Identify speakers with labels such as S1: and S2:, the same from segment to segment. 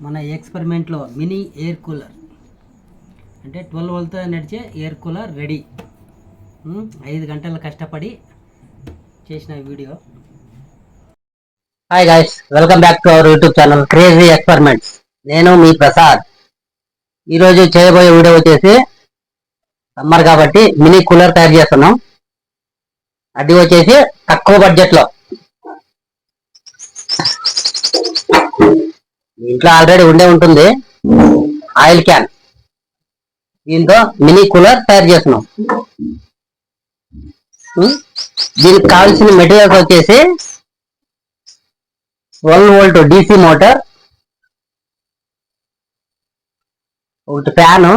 S1: మన ఎక్స్పెరిమెంట్లో mini air cooler అంటే 12 వోల్ట్తో నడిచే ఎయిర్ కూలర్ రెడీ. 5 గంటలు కష్టపడి చేసిన video. Hi guys, welcome back to our YouTube channel crazy experiments. నేను మీ ప్రసాద్. ఈరోజు చేయబోయే వీడియో వచ్చేసి సమ్మర్ కాబట్టి మినీ కూలర్ తయారు చేస్తున్నాం. అది వచ్చేసి తక్కువ బడ్జెట్లో. ఇంట్లో ఆల్రెడీ ఉండే ఉంటుంది ఆయిల్ క్యాన్. దీంతో మినీ కూలర్ తయారు చేస్తున్నాం. దీనికి కావాల్సిన మెటీరియల్స్ వచ్చేసి 12 వోల్ట్ DC మోటార్, ఒకటి fan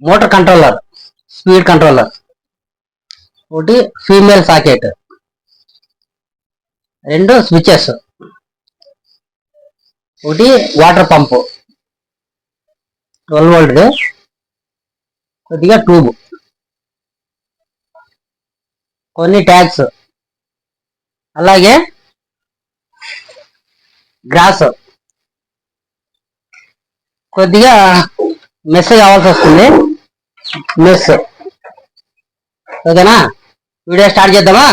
S1: motor controller, speed controller, ఒకటి ఫీమేల్ సాకెట్, 2 స్విచెస్, ఒకటి వాటర్ పంపు 12 వోల్ట్, కొద్దిగా ట్యూబ్, కొన్ని ట్యాగ్స్, అలాగే గ్రాస్. కొద్దిగా మెస్ కావాల్సి వస్తుంది, మెస్. ఓకేనా, వీడియో స్టార్ట్ చేద్దామా?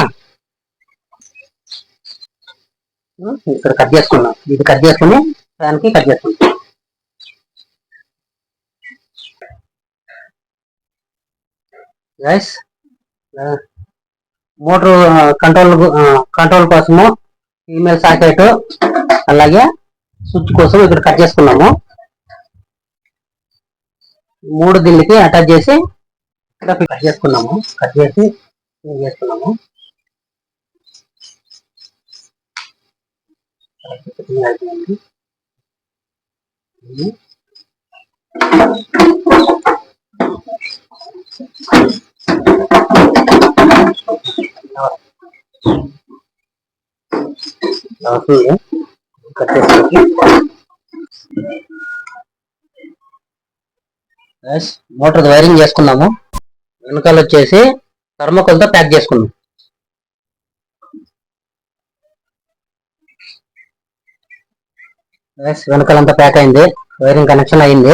S1: ఇక్కడ కట్ చేసుకున్నాం, ఇది కట్ చేసుకుని దానికి కట్ చేసుకుంటాం. గైస్, మోటార్ కంట్రోల్ కోసము ఫీమేల్ సాకెట్, అలాగే స్విచ్ కోసం ఇక్కడ కట్ చేసుకున్నాము. 3 దీనికి అటాచ్ చేసి ఇక్కడ కట్ చేసుకున్నాము. కట్ చేసి చేసుకున్నాము. మోటార్ వైరింగ్ చేసుకున్నాము. వెనకాల వచ్చేసి థర్మోకోల్ తో ప్యాక్ చేసుకున్నాం. వెనకాలంతా ప్యాక్ అయింది, వైరింగ్ కనెక్షన్ అయింది.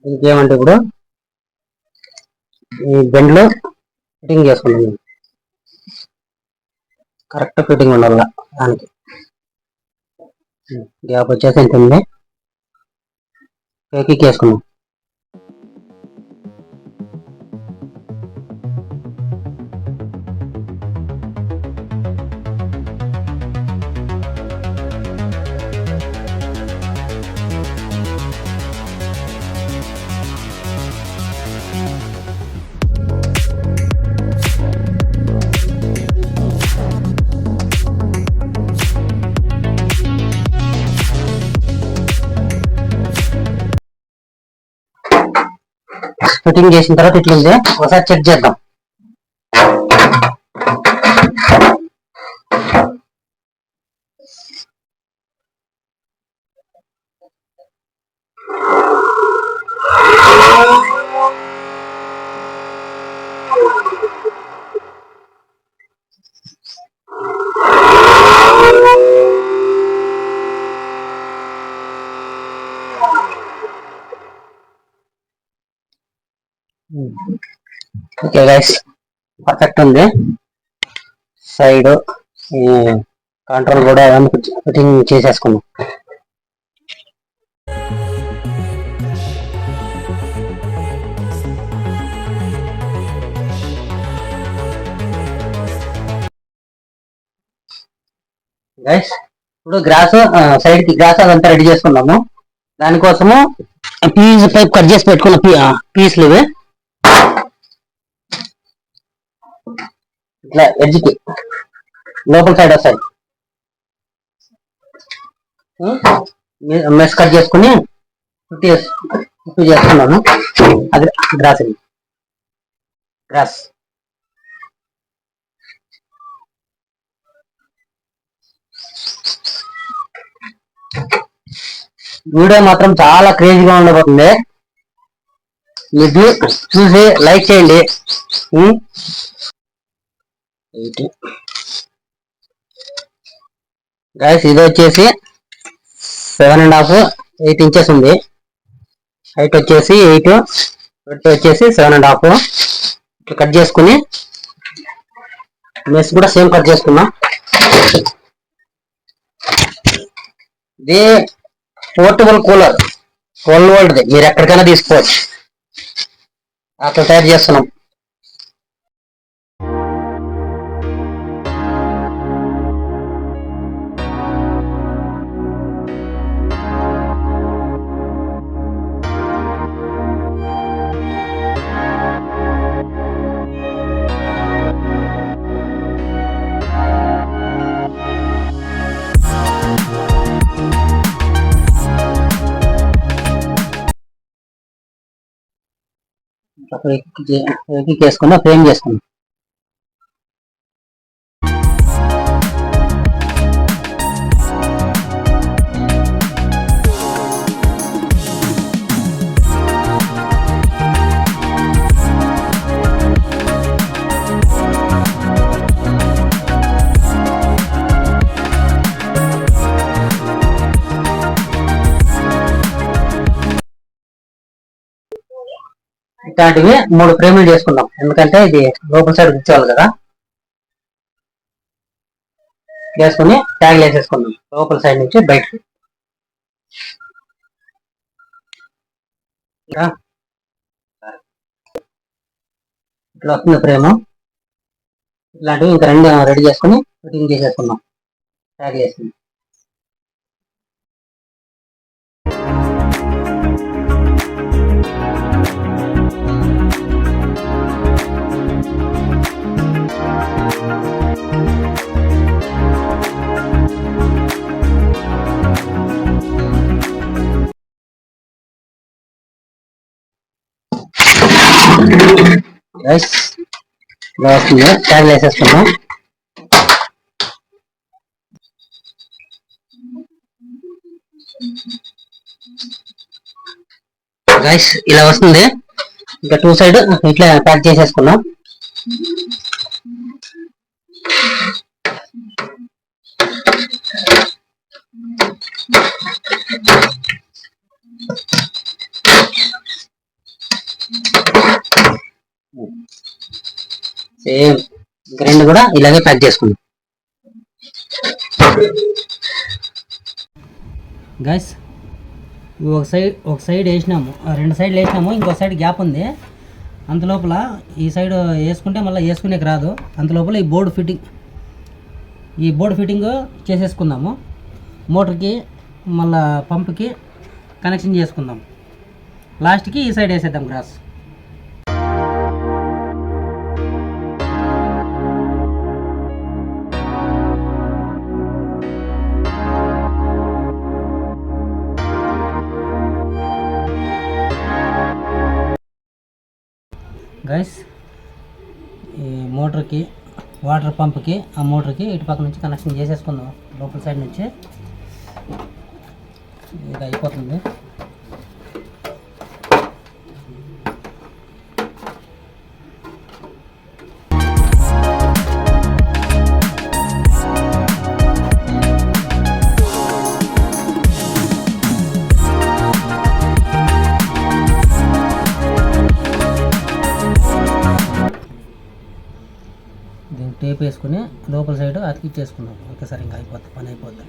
S1: ఇంకేమంటే ఇప్పుడు ఈ బెండ్లు ఫిట్టింగ్ చేసుకున్నాం. కరెక్ట్ ఫిట్టింగ్ ఉండాలి దానికి. గ్యాప్ వచ్చేసి ఎంత ఉంది, పేకి వేసుకున్నాం. ఫిట్టింగ్ చేసిన తర్వాత ఇట్లుంది, ఒకసారి చెక్ చేద్దాం. ఓకే గైస్, పర్ఫెక్ట్ ఉంది. సైడ్ కంట్రోల్ కూడా ఫిట్టింగ్ చేసేసుకున్నాం. గైస్, ఇప్పుడు గ్రాస్ సైడ్ కి గ్రాస్ అదంతా రెడీ చేసుకున్నాము. దానికోసము పీస్ పైప్ కట్ చేసి పెట్టుకున్న పీస్లు ఇవి ఇట్లా ఎడ్జ్కి లోపల సైడ్ వస్తాయి. మెస్ కట్ చేసుకుని ఫిఫ్టీ చేసుకున్నాను. అది గ్రాస్ వీడియో మాత్రం చాలా క్రేజీగా ఉండబోతుంది. మీరు చూసి లైక్ చేయండి. గైస్ ఇది వచ్చేసి 7.5 8 ఇంచెస్ ఉంది. హైట్ వచ్చేసి 8, వెడల్పు వచ్చేసి 7.5. ఇట్లా కట్ చేసుకుని మెస్ కూడా సేమ్ కట్ చేసుకున్నాం. ఇది పోర్టబుల్ కూలర్ 12 వోల్ట్ది, మీరు ఎక్కడికైనా తీసుకోవచ్చు. అట్లా తయారు చేస్తున్నాం. చేసుకున్నా ఫ్రేమ్ చేసుకున్నాం. ఇట్లాంటివి 3 ఫ్రేములు చేసుకుందాం, ఎందుకంటే ఇది లోపల సైడ్ కూర్చోవాలి కదా. వేసుకుని ట్యాగ్లు వేసేసుకుందాం లోపల సైడ్ నుంచి బయటకి. ఇట్లా వస్తుంది ఫ్రేము. ఇట్లాంటివి ఇంకా 2 రెడీ చేసుకుని ఫిట్టింగ్ చేసేసుకుందాం, ట్యాగ్ వేసుకుని. ఇలా వస్తుంది, ట్యాగ్ వేసేసుకున్నాం. గైస్ ఇలా వస్తుంది. ఇంకా 2 సైడ్ ఇట్లా ప్యాక్ చేసేసుకున్నాం. సేమ్ ఇంకా 2 కూడా ఇలాగే ప్యాక్ చేసుకున్నాం. గైస్ ఒక సైడ్ వేసినాము, 2 సైడ్లు వేసినాము. ఇంకో సైడ్ గ్యాప్ ఉంది. అంతలోపల ఈ సైడ్ వేసుకుంటే మళ్ళీ వేసుకునేకి రాదు. అంతలోపల ఈ బోర్డు ఫిట్టింగ్ చేసేసుకుందాము. మోటార్కి మళ్ళీ పంపుకి కనెక్షన్ చేసుకుందాం. లాస్ట్కి ఈ సైడ్ వేసేద్దాం గ్రాస్. గైస్ ఈ మోటార్కి వాటర్ పంప్కి ఆ మోటార్కి ఇటు పక్క నుంచి కనెక్షన్ చేసేసుకుందాం. లోపల సైడ్ నుంచి ఇది అయిపోతుంది. టేప్ వేసుకుని లోపల సైడ్ అతికిచ్చేసుకున్నాం. ఒకసారి ఇంకా అయిపోద్ది, పని అయిపోద్ది.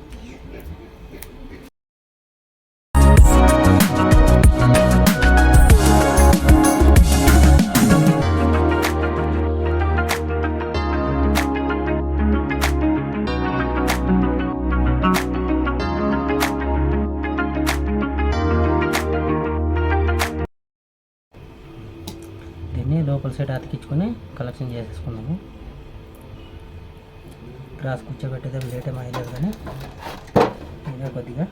S1: దీన్ని లోపల సైడ్ అతికించుకొని కలెక్షన్ చేసేసుకున్నాము. గ్రాస్ కూర్చోబెట్టేదే లేట్ ఏమీ అయ్యలేదు, కానీ ఇదే కొద్దిగా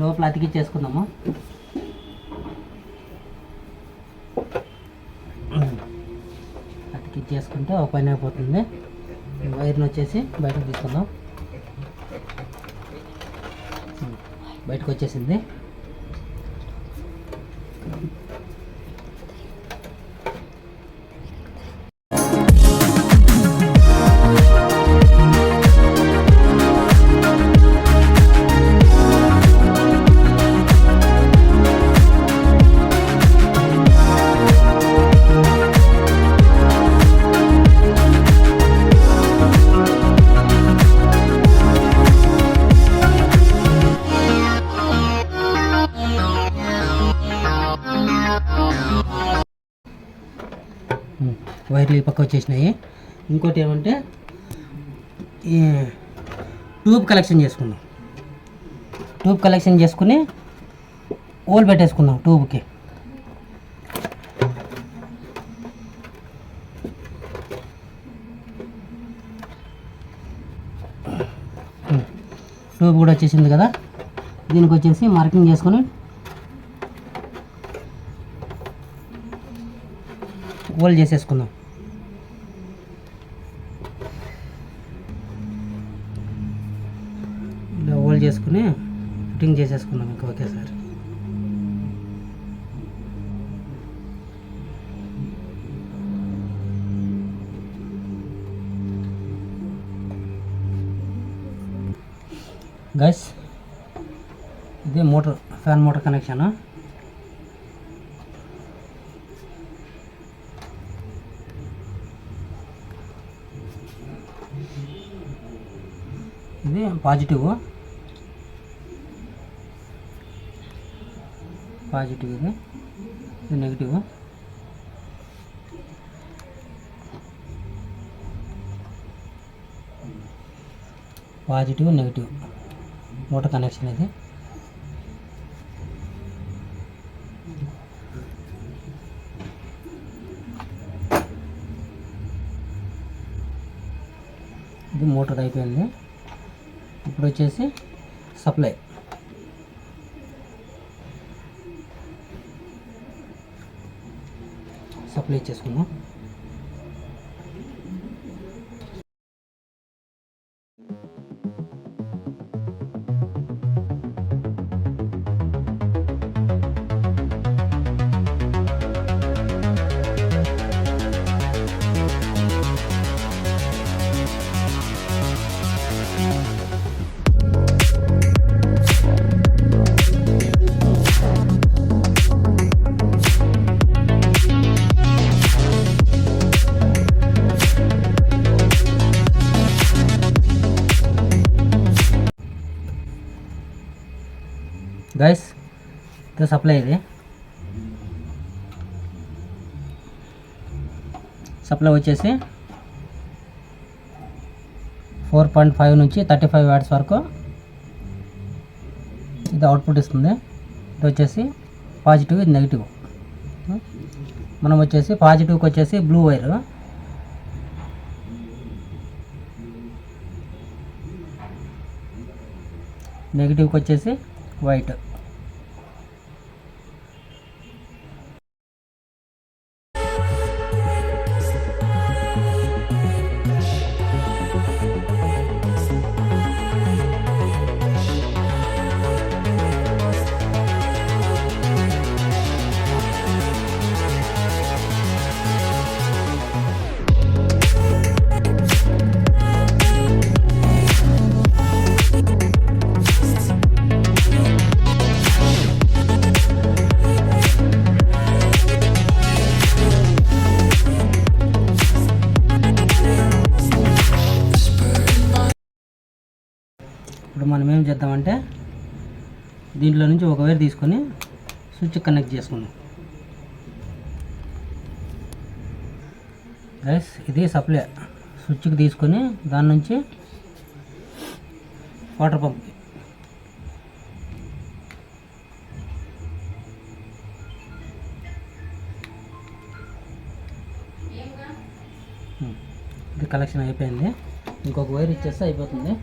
S1: లోపల అతికిచ్చేసుకుందాము. అతికిచ్చేసుకుంటే ఒక పని అయిపోతుంది. వైర్ని వచ్చేసి బయటకు తీసుకుందాం. బయటకు వచ్చేసింది. వైర్లు ఈ పక్క వచ్చేసినాయి. ఇంకోటి ఏమంటే ఈ ట్యూబ్ కలెక్షన్ చేసుకున్నాం. ట్యూబ్ కలెక్షన్ చేసుకుని హోల్ పెట్టేసుకుందాం ట్యూబ్కి. ట్యూబ్ కూడా వచ్చేసింది కదా, దీనికి వచ్చేసి మార్కింగ్ చేసుకొని హోల్ చేసేసుకుందాం. ఇలా హోల్ చేసుకుని ఫిట్టింగ్ చేసేసుకున్నాం ఇంకా ఒకేసారి. గైస్, ఇదే మోటార్, ఫ్యాన్ మోటార్ కనెక్షన్. ఇది పాజిటివ్, ఇది negative. Positive negative motor connection ఇది. ఇది మోటార్ అయిపోయింది. ఇప్పుడు వచ్చేసి సప్లై. ఇచ్చేసుకుందాం. గైస్, ఇది సప్లై. ఇది సప్లై వచ్చేసి 4.5 నుంచి 35 వాట్స్ వరకు ఇది అవుట్పుట్ ఇస్తుంది. ఇది వచ్చేసి పాజిటివ్, ఇది నెగిటివ్. మనం వచ్చేసి పాజిటివ్కి వచ్చేసి బ్లూ వైర్, నెగిటివ్కి వచ్చేసి వైట్. ఇప్పుడు మనం ఏం చేద్దామంటే దీంట్లో నుంచి ఒక వైర్ తీసుకొని స్విచ్ కనెక్ట్ చేసుకుందాం. గైస్, ఇది సప్లై. స్విచ్కి తీసుకొని దాని నుంచి వాటర్ పంప్కి. ఇది కలెక్షన్ అయిపోయింది. ఇంకొక వైర్ ఇచ్చేస్తే అయిపోతుంది.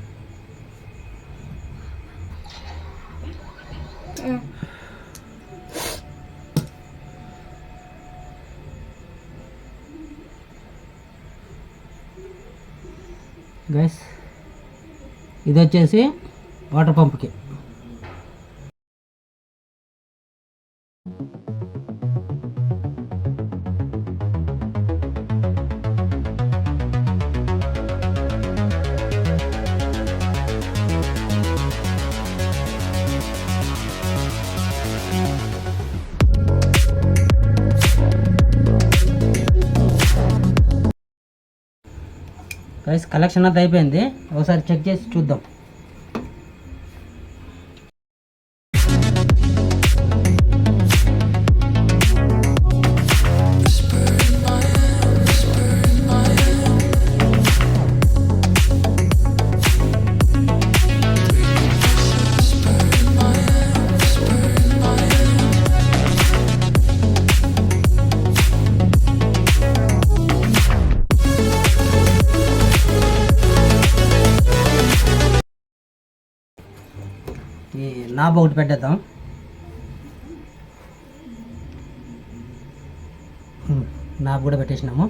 S1: గైస్, ఇది వచ్చేసి వాటర్ పంప్కి. గైస్ కలెక్షన్ అంతా అయిపోయింది, ఒకసారి చెక్ చేసి చూద్దాం. ఈ నాబ్ ఒకటి పెట్టేద్దాం. నాబ్ కూడా పెట్టేసినాము,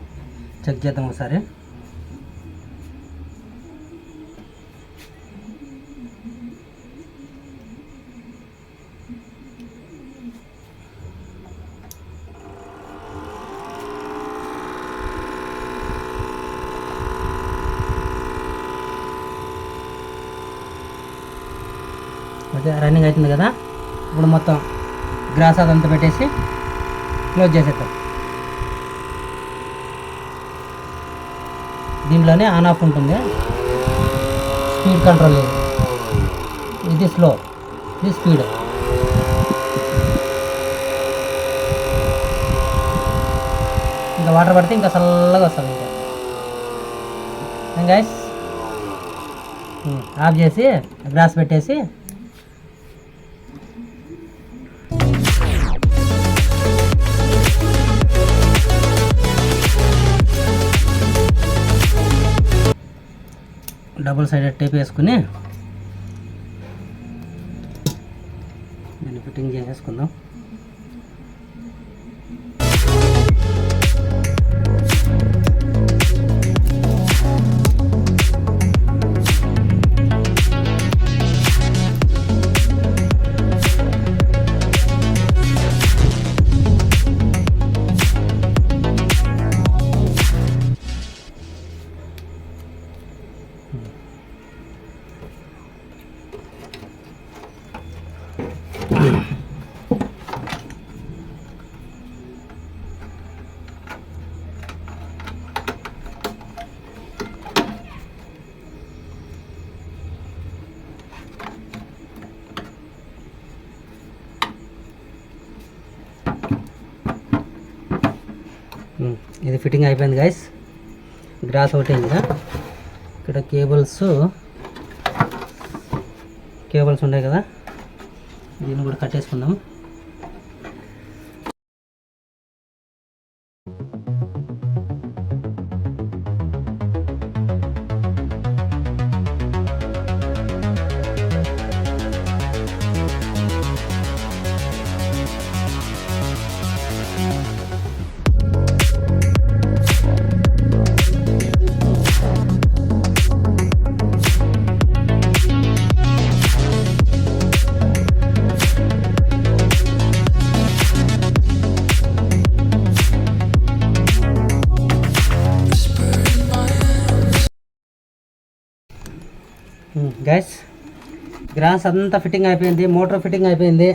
S1: చెక్ చేద్దాం ఒకసారి. ఓకే, రన్నింగ్ అవుతుంది కదా. ఇప్పుడు మొత్తం గ్రాస్ అదంతా పెట్టేసి క్లోజ్ చేసేద్దాం. దీంట్లోనే ఆన్ ఆఫ్ ఉంటుంది, స్పీడ్ కంట్రోల్ లేదు, ఇది స్లో, ఇది స్పీడ్. ఇంకా వాటర్ పడితే ఇంకా చల్లగా వస్తుంది. ఇంకా గైస్ ఆఫ్ చేసి గ్రాస్ పెట్టేసి డబుల్ సైడెడ్ టేప్ వేసుకుని దీన్ని ఫిట్టింగ్ చేసేసుకుందాం. ఇది ఫిట్టింగ్ అయిపోయింది గైస్. గ్రాస్ ఒకటి కదా, ఇక్కడ కేబుల్స్ ఉన్నాయి కదా, దీన్ని కూడా కట్టేసుకుందాం. గైస్ గ్రాస్ అంతా ఫిట్టింగ్ అయిపోయింది, మోటార్ ఫిట్టింగ్ అయిపోయింది,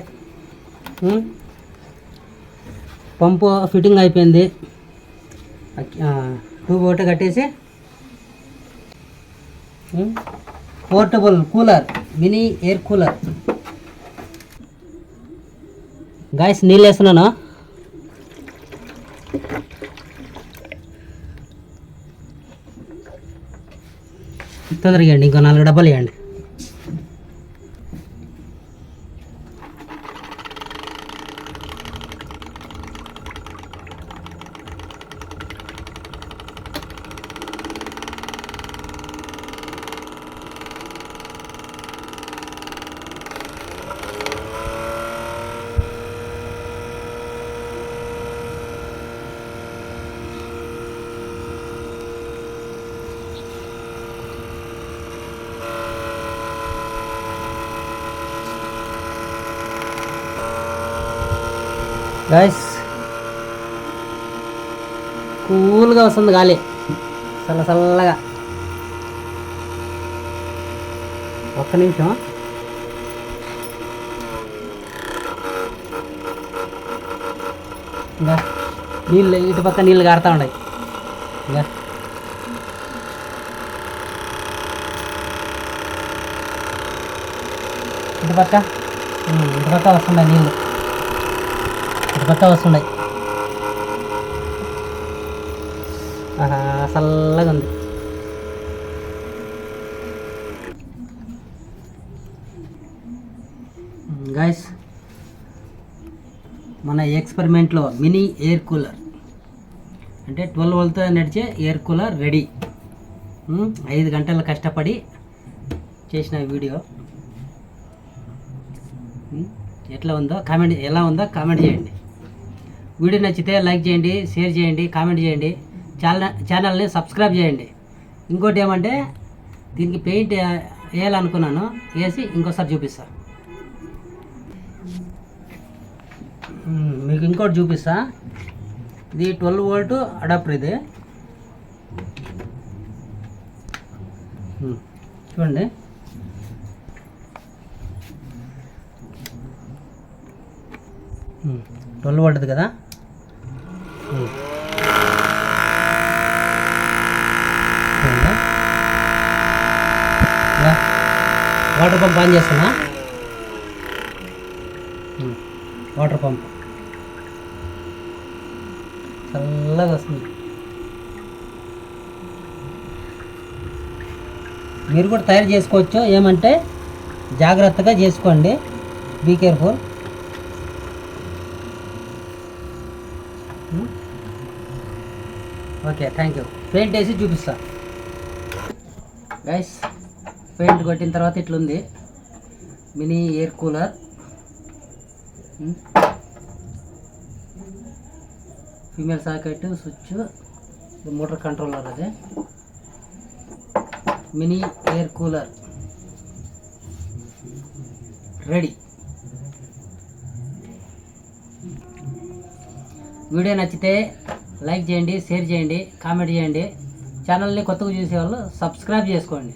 S1: పంపు ఫిట్టింగ్ అయిపోయింది. ట్యూబ్ ఒకటి కట్టేసి portable cooler, mini air cooler. Guys నీళ్ళు వేస్తున్నాను. తొందరగా ఇవ్వండి, ఇంకో 4 డబ్బాలు ఇవ్వండి. గైస్ కూల్గా వస్తుంది గాలి, చల్లగా. ఒక్క నిమిషం. ఇంకా నీళ్ళు ఇటు పక్క నీళ్ళు కారుతూ ఉన్నాయి. ఇంకా ఇటుపక్క ఇటుపక్క వస్తున్నాయి నీళ్ళు, ఇటుపక్క వస్తున్నాయి. చల్లగా ఉంది. గైస్, మన ఎక్స్పెరిమెంట్లో మినీ ఎయిర్ కూలర్ అంటే 12 వోల్ట్తో నడిచే ఎయిర్ కూలర్ రెడీ. 5 గంటలు కష్టపడి చేసిన వీడియో ఎలా ఉందో కామెంట్ చేయండి. వీడియో నచ్చితే లైక్ చేయండి, షేర్ చేయండి, కామెంట్ చేయండి, ఛానల్ని సబ్స్క్రైబ్ చేయండి. ఇంకోటి ఏమంటే దీనికి పెయింట్ వేయాలనుకున్నాను, వేసి ఇంకోసారి చూపిస్తా. మీకు ఇంకోటి చూపిస్తా. ఇది 12 వోల్ట్ అడాప్టర్. ఇది చూడండి. ట్వెల్వ్ వోల్ట్ది కదా. వాటర్ పంప్ ఆన్ చేస్తున్నా. వాటర్ పంప్ చల్లగా వస్తుంది. మీరు కూడా తయారు చేసుకోవచ్చు. ఏమంటే జాగ్రత్తగా చేసుకోండి, be careful. Okay, thank you. Paint వేసి చూపిస్తా. గైస్, పెయింట్ కొట్టిన తర్వాత ఇట్లుంది mini air cooler. Female socket, switch, motor controller. అదే mini air cooler ready. Video నచ్చితే లైక్ చేయండి, షేర్ చేయండి, కామెంట్ చేయండి. ఛానల్ని కొత్తగా చూసే వాళ్ళు సబ్స్క్రైబ్ చేసుకోండి.